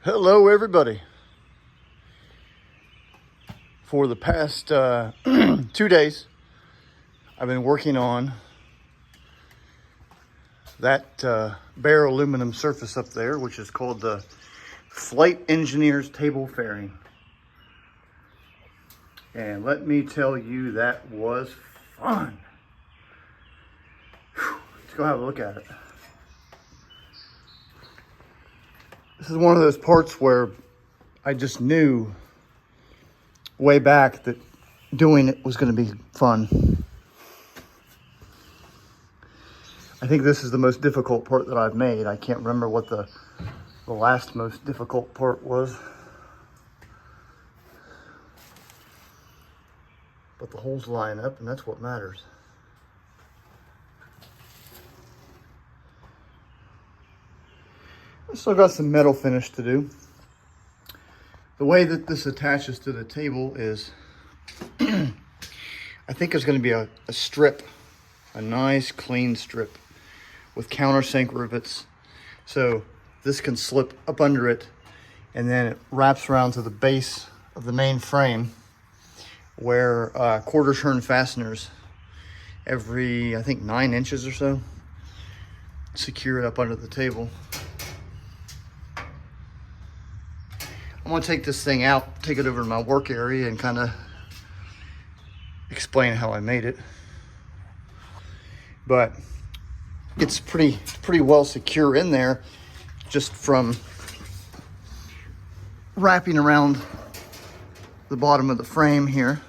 Hello everybody. For the past 2 days, I've been working on that bare aluminum surface up there, which is called the Flight Engineer's Table Fairing. And let me tell you, that was fun. Let's go have a look at it. This is one of those parts where I just knew way back that doing it was going to be fun. I think this is the most difficult part that I've made. I can't remember what the last most difficult part was. But the holes line up, and that's what matters. I still got some metal finish to do. The way that this attaches to the table is, I think it's going to be a strip, a nice clean strip with countersink rivets. So this can slip up under it, and then it wraps around to the base of the main frame where quarter turn fasteners every, I think, 9 inches or so secure it up under the table. I'm gonna take this thing out, take it over to my work area and kind of explain how I made it. But it's pretty well secure in there, just from wrapping around the bottom of the frame here.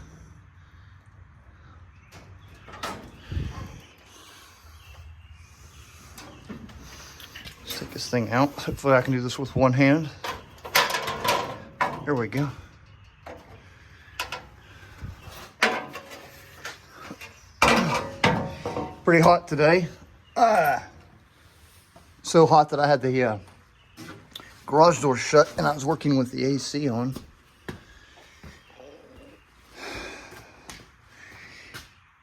Let's take this thing out. Hopefully I can do this with one hand. There we go. Pretty hot today. So hot that I had the garage door shut and I was working with the AC on.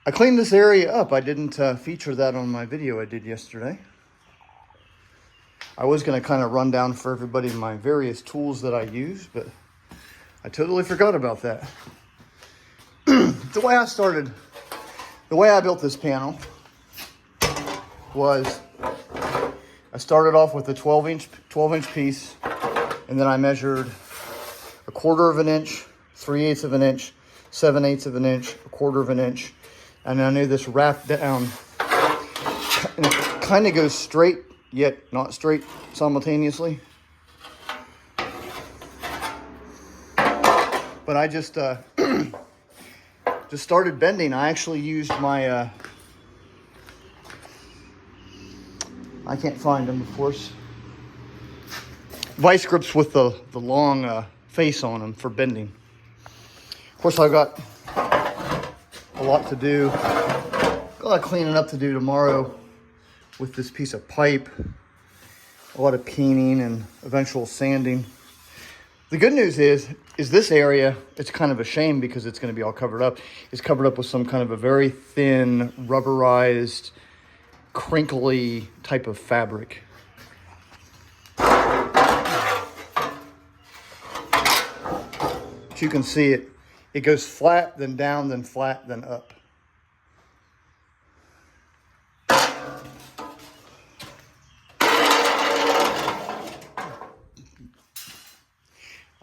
I cleaned this area up. I didn't feature that on my video I did yesterday. I was going to kind of run down for everybody my various tools that I use, but I totally forgot about that. The way I built this panel was I started off with a 12-inch piece, and then I measured 1/4 of an inch, 3/8 of an inch, 7/8 of an inch, 1/4 of an inch, and I knew this wrapped down, and it kind of goes straight yet not straight simultaneously. But I just started bending. I actually used my I can't find them, of course, vice grips with the long face on them for bending. Of course, I've got a lot to do, got a lot of cleaning up to do tomorrow with this piece of pipe, a lot of peening and eventual sanding. The good news is this area, it's kind of a shame because it's going to be all covered up. It's covered up with some kind of a very thin, rubberized, crinkly type of fabric. But you can see it goes flat, then down, then flat, then up.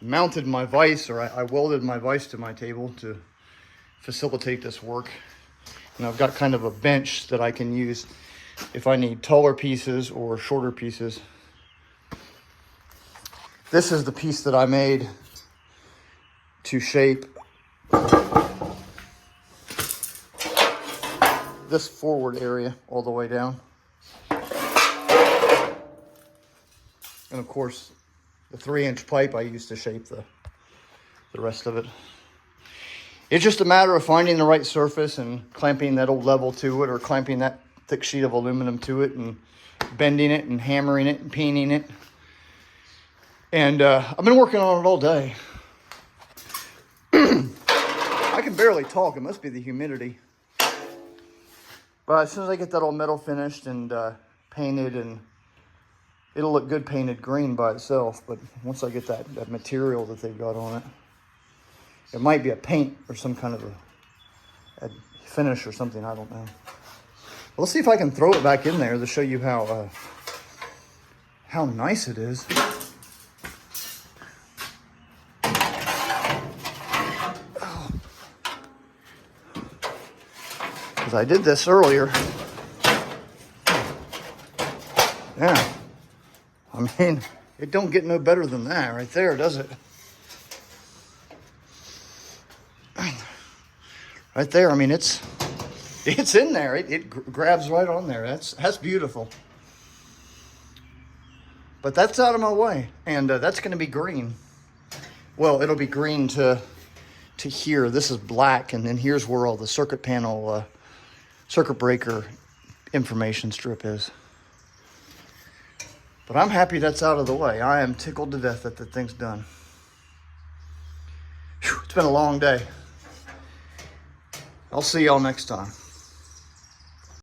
Mounted my vise, or I welded my vise to my table to facilitate this work. And I've got kind of a bench that I can use if I need taller pieces or shorter pieces. This is the piece that I made to shape this forward area all the way down. And of course, the 3-inch pipe I used to shape the rest of it. It's just a matter of finding the right surface and clamping that old level to it, or clamping that thick sheet of aluminum to it and bending it and hammering it and peening it. And I've been working on it all day. I can barely talk. It must be the humidity. But as soon as I get that old metal finished and painted and it'll look good painted green by itself, but once I get that material that they've got on it, it might be a paint or some kind of a finish or something, I don't know. Let's see if I can throw it back in there to show you how nice it is. Because I did this earlier. Yeah. I mean, it don't get no better than that right there, does it? Right there, I mean, it's in there. It grabs right on there. That's beautiful. But that's out of my way, and that's going to be green. Well, it'll be green to here. This is black, and then here's where all the circuit panel, circuit breaker information strip is. But I'm happy that's out of the way. I am tickled to death that the thing's done. Whew, it's been a long day. I'll see y'all next time.